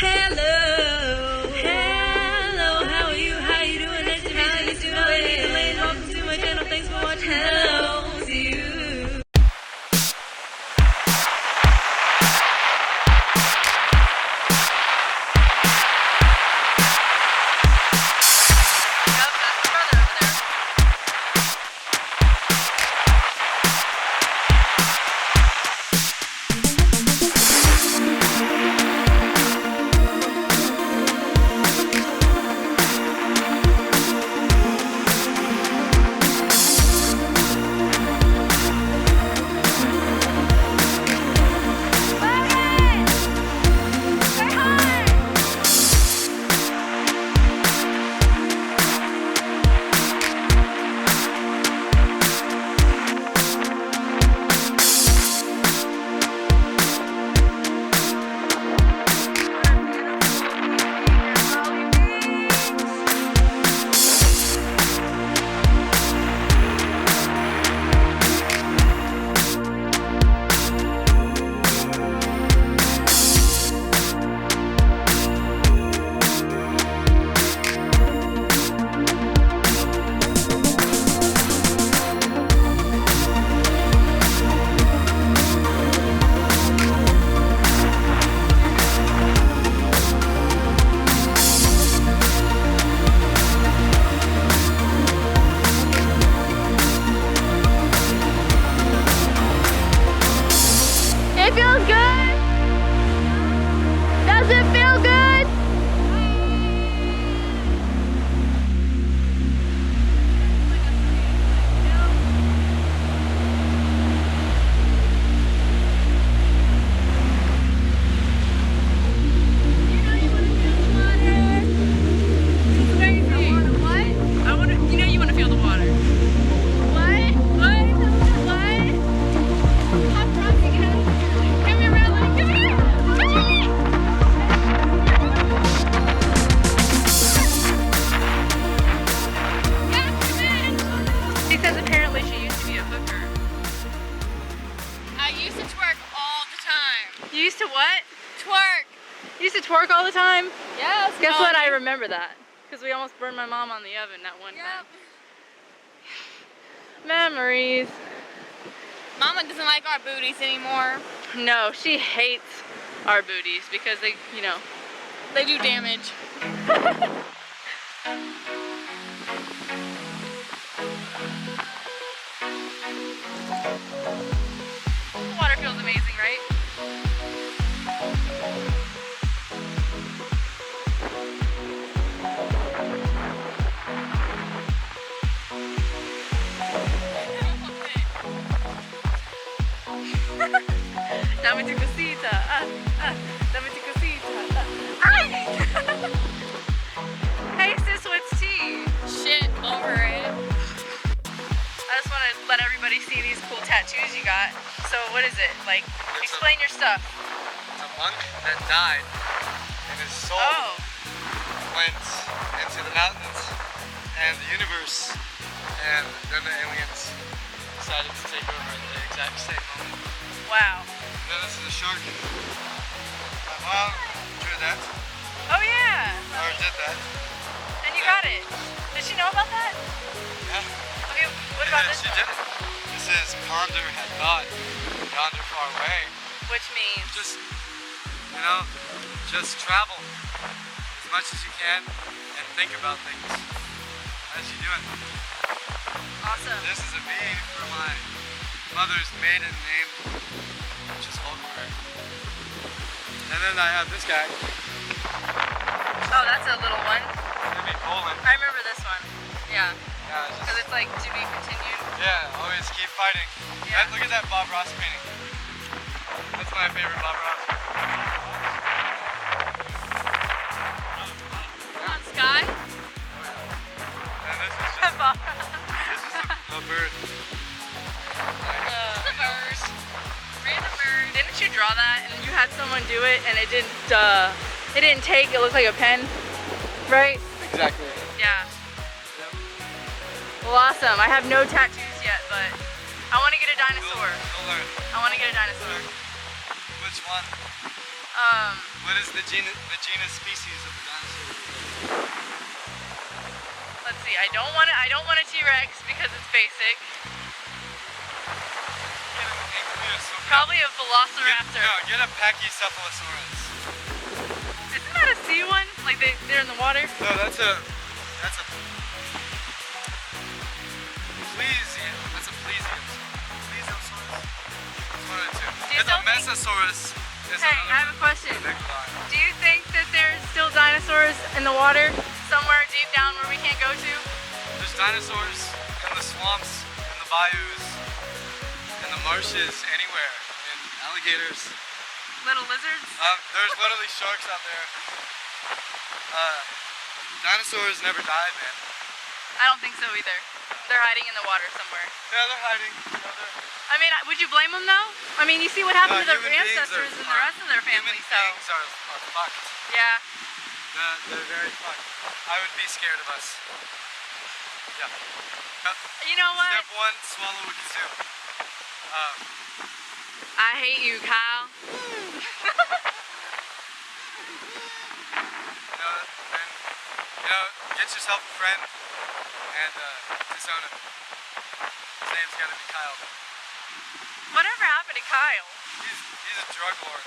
Hello. Hello. How are you? How you doing? Nice to meet you. Nice to meet you. Welcome to my channel. Thanks for watching. Hello. See you. Feels good? Does it feel good? You used to what? Twerk. You used to twerk all the time? Yes. Guess what? I remember that. Because we almost burned my mom on the oven that one time. Memories. Mama doesn't like our booties anymore. No, she hates our booties because they, you know. They do damage. The water feels amazing, right? Dame tu cosita, dame tu cosita. Ay! Hey sis, what's tea? Shit over it. I just want to let everybody see these cool tattoos you got. So what is it? Like, explain your stuff. It's a monk that died, and his soul went into the mountains and the universe, and then the aliens decided to take over at the exact same moment. Wow. And then this is a shark. My mom drew that, Oh yeah. or did that. And you got it. Did she know about that? Yeah. Okay, what about this She one? did it. This is ponder had thought, yonder far away. Which means? Just, you know, just travel as much as you can and think about things as you do it. Awesome. This is a V for my mother's maiden name, which is Logan. And then I have this guy. Oh, that's a little one. Maybe Poland. I remember this one. Yeah. Yeah, Because it's like to be continued. yeah, always keep fighting. Yeah. Look at that Bob Ross painting. That's my favorite Bob Ross. Come on, Sky. And this is just a bird. The bird. Random bird. Didn't you draw that and you had someone do it and it didn't take, it looked like a pen, right? Exactly. Yeah. Well, awesome. I have no tattoos yet, but I want to get a dinosaur. You'll learn. I want to get a dinosaur. Which one? What is the genus species of the dinosaur? Let's see. I don't want a T-Rex because it's basic. Probably a velociraptor. Get a Pachycephalosaurus. Isn't that a sea one? Like they're in the water? No, that's a plesiosaurus. It's one of the two. It's a Mesosaurus. Hey, I have a question. Do you think that there's still dinosaurs in the water somewhere deep down where we can't go to? There's dinosaurs in the swamps, in the bayous, in the marshes, anywhere. I mean, alligators. Little lizards? There's literally sharks out there. Dinosaurs never died, man. I don't think so either. They're hiding in the water somewhere. Yeah, they're hiding. I mean, would you blame them though? I mean, you see what happened to their human beings ancestors and the rest of their family, human so. beings are fucked. Yeah. They're very fucked. I would be scared of us. Yeah. You know what? Step one, swallow a kazoo. I hate you, Kyle. Get yourself a friend and disown him. His name's gotta be Kyle. Whatever happened to Kyle? He's a drug lord.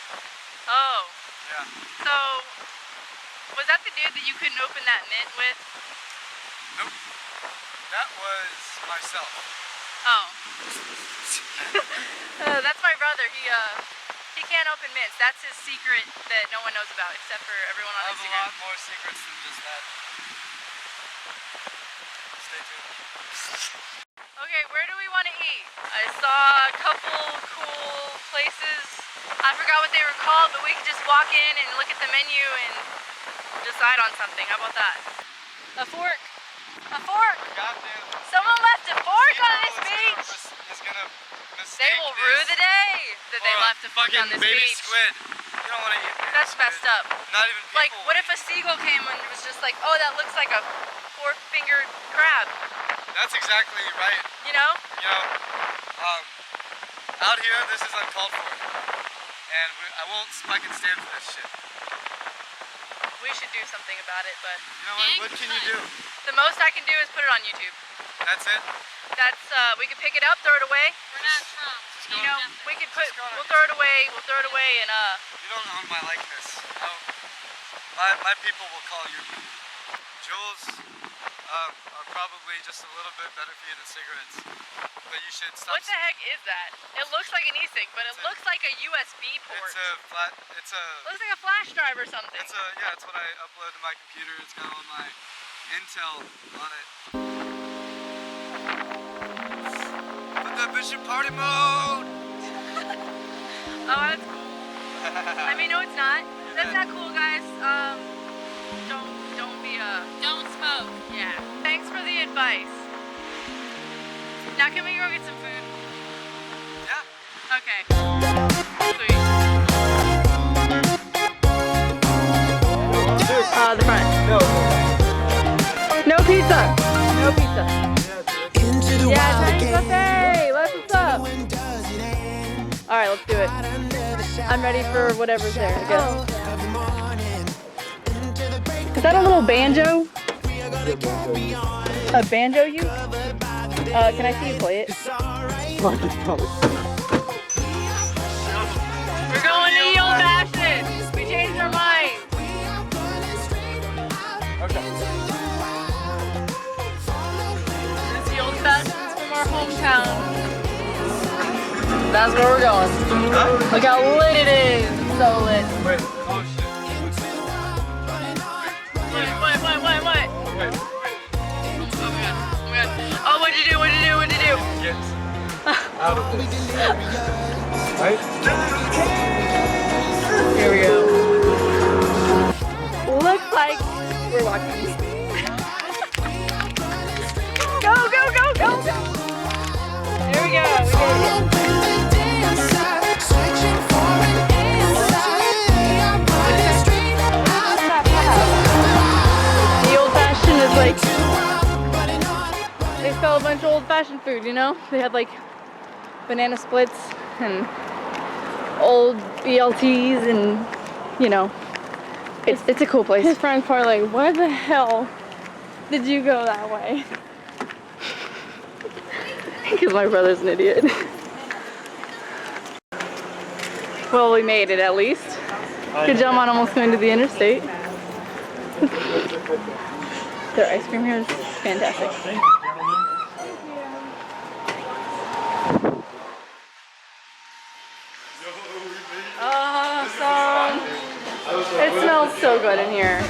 Oh. Yeah. So, was that the dude that you couldn't open that mint with? Nope. That was myself. Oh. That's my brother. He can't open mints. That's his secret that no one knows about except for everyone on I have Instagram. a lot more secrets than just that. Stay tuned. Okay, where do we want to eat? I saw a couple cool places. I forgot what they were called, but we could just walk in and look at the menu and decide on something. How about that? A fork. A fork. Goddamn. Someone left a fork on this beach. They will rue the day that they left a fork on this baby beach. Squid. You don't want to eat baby That's squid. messed up. Not even people. Like, what if a seagull came and it was just like, oh, that looks like a four-fingered crab? That's exactly right. You know? Out here, this is uncalled for. And I won't fucking stand for this shit. We should do something about it, but... You know what can you do? The most I can do is put it on YouTube. That's it? That's, we could pick it up, throw it away. We're not Trump. You know, we could we'll throw it away, and, You don't own my likeness. My people will call you. Jewels are probably just a little bit better for you than cigarettes. But you should stop. What the heck is that? It looks like an e-cig, but it looks like a USB port. It looks like a flash drive or something. It's what I upload to my computer. It's got all my intel on it. Put that bitch in party mode! Oh, that's cool. I mean, no, it's not. That's not cool, guys. Don't smoke. Yeah. Thanks for the advice. Now, can we go get some food? Yeah. Okay. Sweet. The front. No pizza. No pizza. Yeah, Chinese buffet. What's up? All right, let's do it. I'm ready for whatever's there. I guess. Is that a little banjo? A banjo you? Can I see you play it? We're going to the old fashioned. We changed our mind. Okay. It's the old fashions from our hometown. That's where we're going. Huh? Look how lit it is. It's so lit. Wait. Oh shit. What? Wait. Oh my god. Oh, what'd you do? Get out of this. Right? Here we go. Looks like we're walking. Go. There we go. We did it. The old fashioned is like, they sell a bunch of old fashioned food, you know? They had like banana splits and old BLTs and you know, it's a cool place. His friends probably like, why the hell did you go that way? Because my brother's an idiot. Well, we made it at least. Good job on almost going to the interstate. Their ice cream here is fantastic. Awesome. It smells so good in here.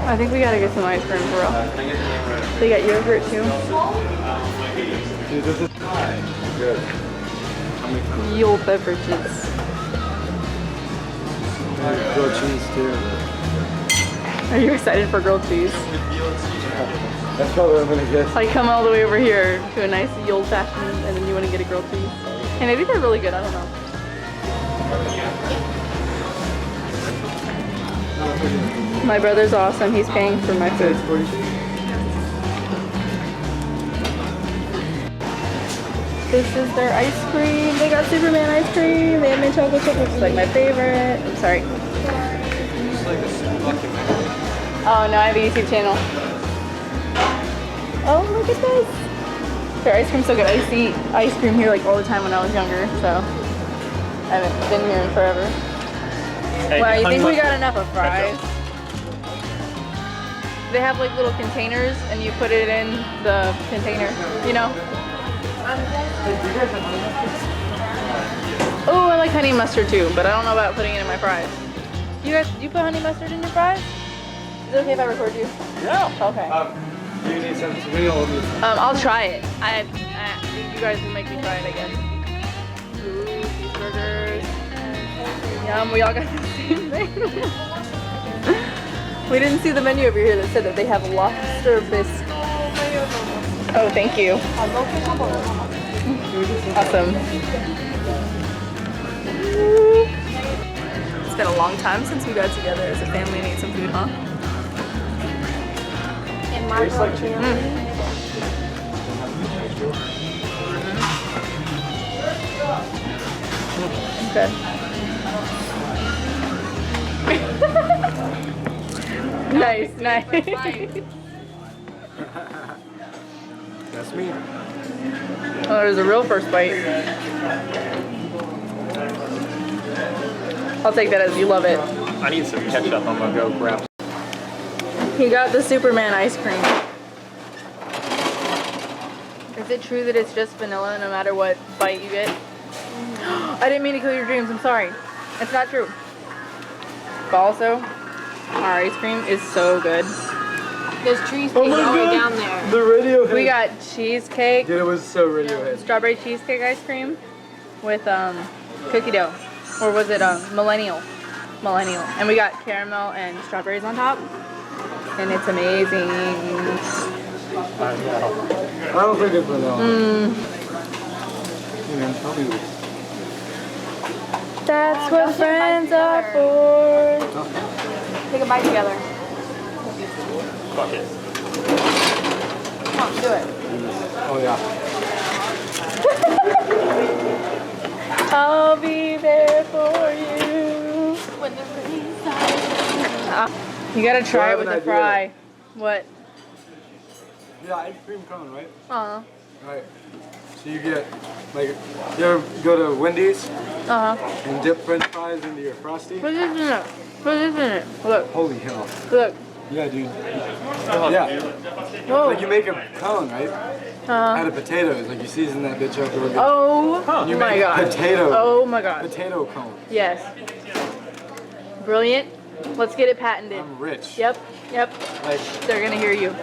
I think we gotta get some ice cream for real. They got yogurt too. Dude, this is good. Yule beverages. Grilled cheese too. Are you excited for grilled cheese? That's probably what I'm gonna get. Like come all the way over here to a nice Yule fashion and then you want to get a grilled cheese. And maybe they're really good, I don't know. My brother's awesome, he's paying for my food. This is their ice cream. They got Superman ice cream. They have mint chocolate chip, which is like my favorite. I'm sorry. Oh no, I have a YouTube channel. Oh, look at this. Their ice cream's so good. I used to eat ice cream here like all the time when I was younger, so I haven't been here in forever. Wow, you think we got enough of fries? They have like little containers and you put it in the container, you know? Oh, I like honey mustard too, but I don't know about putting it in my fries. You guys, you put honey mustard in your fries? Is it okay if I record you? Yeah. Okay. Do you need some? I'll try it. You guys will make me try it again. Ooh, cheeseburgers. Yum, we all got the same thing. We didn't see the menu over here that said that they have lobster bisque. Oh, thank you. Awesome. It's been a long time since we got together as a family and ate some food, huh? And Margot Good. Nice, nice. That's me. Oh, there's a real first bite. I'll take that as you love it. I need some ketchup. I'm gonna go grab. He got the Superman ice cream. Is it true that it's just vanilla no matter what bite you get? I didn't mean to kill your dreams, I'm sorry. It's not true. But also, our ice cream is so good. There's cheesecake all the way down there. The radio hit. We got cheesecake, Dude, it was so Radiohead. strawberry cheesecake ice cream with cookie dough. Or was it millennial? Millennial. And we got caramel and strawberries on top. And it's amazing. I don't think it's vanilla. I'll do this. That's what friends are for. Take a bite together. Fuck it. Come on, do it. Oh yeah. I'll be there for you. When the rain's out. You gotta try I it have with an a idea. fry. What? Yeah, ice cream cone, right? Uh-huh. Right. So you get, like, you ever go to Wendy's Uh-huh. and dip french fries into your Frosty? Put this in it. Put this in it. Look. Holy hell. Look. Yeah, dude. Yeah. Whoa. Like you make a cone, right? Uh-huh. Out of potatoes. Like you season that bitch up real good. Oh You my make god. potato. Oh my god. Potato cone. Yes. Brilliant. Let's get it patented. I'm rich. Yep. Yep. Like, They're gonna hear you.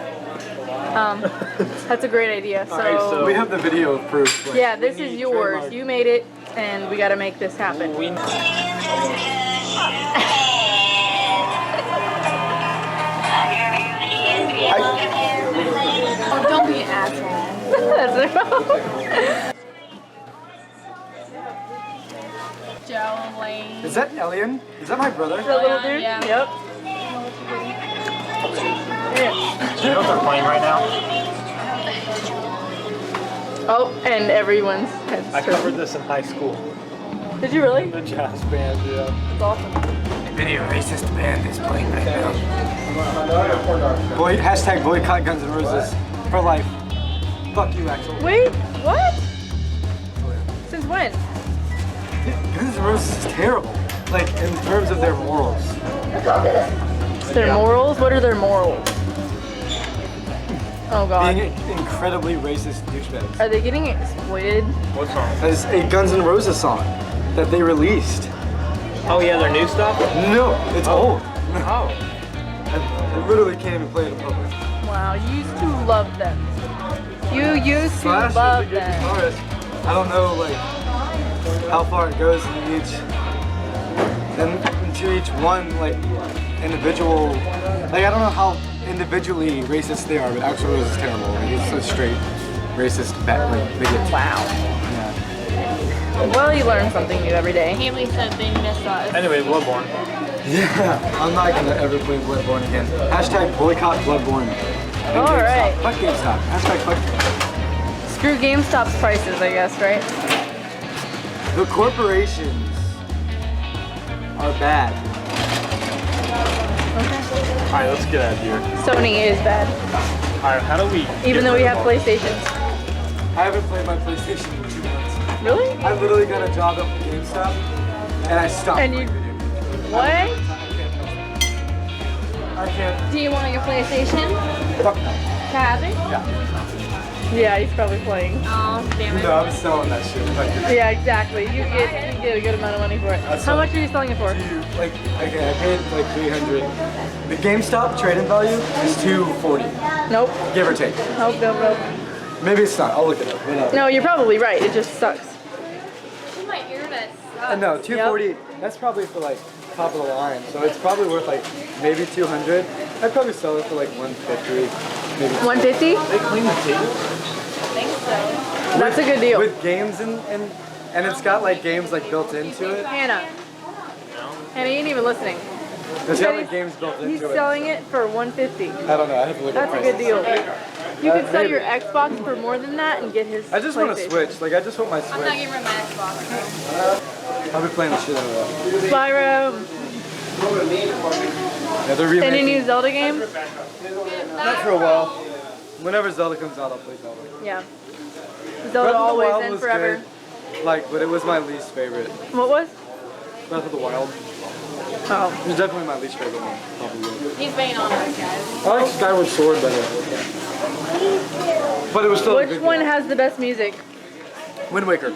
That's a great idea. So, we have the video of proof. Like, yeah, this we is need yours. trademark. You made it, and we gotta make this happen. Oh, don't be an asshole. That's right. Jolene. Is that Elian? Is that my brother? The little dude? Yeah. Yep. You know what they're playing right now? Oh, and everyone's heads I turned. covered this in high school. Did you really? The jazz band, yeah. That's awesome. Video racist band is playing right now. Hashtag boycott Guns N' Roses for life. Fuck you, Axel. Wait, what? Since when? Guns N' Roses is terrible. Like, in terms of their morals. Their morals? What are their morals? Oh god. Being incredibly racist douchebags. Are they getting exploited? What song? There's a Guns N' Roses song that they released. Oh yeah, their new stuff? No, it's old. Oh. I literally can't even play it in public. Wow, you used to love them. You used to Slash is a love good them. guitarist. I don't know like how far it goes into each one like individual. Like I don't know how individually racist they are, but Axl Rose is terrible. Like, he's a straight racist bigot. Wow. Well, you learn something new every day. Haley said they missed us. Anyway, Bloodborne. Yeah, I'm not gonna ever play Bloodborne again. Hashtag boycott Bloodborne. And All GameStop. right. Fuck GameStop. Hashtag fuck. Screw GameStop's prices, I guess, right? The corporations are bad. Alright, let's get out of here. Sony is bad. Alright, how do we Even get though we rid have of all- PlayStations. I haven't played my PlayStation in 2 months. Really? I literally got a job at GameStop and I stopped. And you- playing video games. What? I can't. Do you want your PlayStation? Fuck no. Have it? Yeah, he's probably playing. Oh, damn it. No, I'm selling that shit. Like, Yeah, exactly. You get a good amount of money for it. That's How all. much are you selling it for? like, okay, I paid like 300. The GameStop trade-in value is 240, Nope. give or take. Nope, nope, nope. Maybe it's not. I'll look it up. Whatever. No, you're probably right. It just sucks. My earbud sucks. No, 240. That's probably for like top of the line. So it's probably worth like maybe 200. I'd probably sell it for like 150. Maybe 150? They clean the table? That's a good deal. with games and it's got like games like built into it. Hannah. Hannah, you ain't even listening. It's got like games built He's into it. selling it for 150. I don't know. I have to look at That's a good deal. You could sell maybe. your Xbox for more than that and get his I just want to PlayStation. switch. Like I just want my I'm not Switch. giving my Xbox. I'll be playing the shit out of that. Spyro. Yeah, they're Any remaking. new Zelda game? Not for a while. Whenever Zelda comes out, I'll play Zelda. Yeah. Breath Zelda of the always Wild and was forever. good. Like, but it was my least favorite. What was? Breath of the Wild. Oh. It was definitely my least favorite one. Probably. He's banging on us, guys. I like Skyward Sword better. But it was still a Which good one game. has the best music? Wind Waker.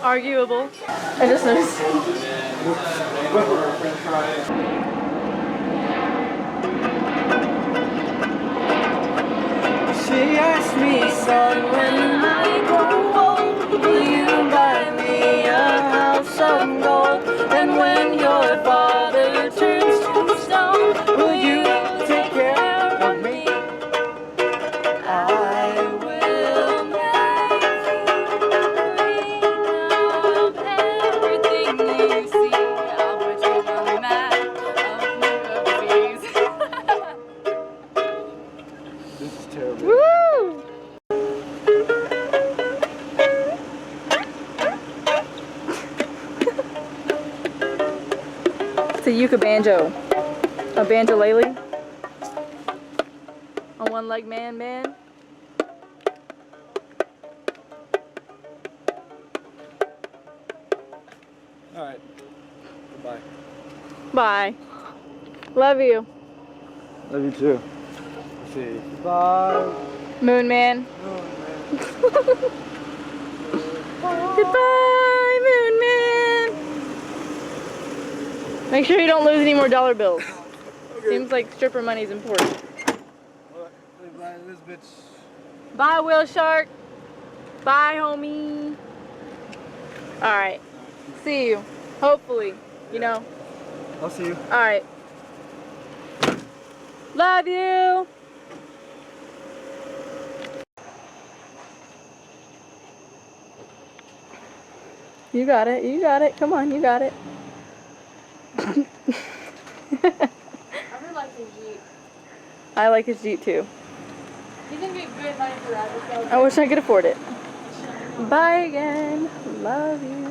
Arguable. I just noticed. She asked me, son, when I grow old, will you buy me a house of gold? And when your father turns to stone, will you take care of me? I will make you of everything you see. I'll put you on the map of movies. This is terrible. Woo! It's a yucca banjo. A banjolele. A one-leg man. Alright. Goodbye. Bye. Love you. Love you too. Let's see. Bye. Moon man. Goodbye, Moon Man. Make sure you don't lose any more dollar bills. Seems like stripper money's important. Bye, this bitch. Bye, Will Shark. Bye, homie. All right. See you. Hopefully. You know. I'll see you. All right. Love you. You got it. You got it. Come on. You got it. I really like the Jeep. I like his Jeep too. He's gonna get good money for that. I wish I could afford it. Bye again. Love you.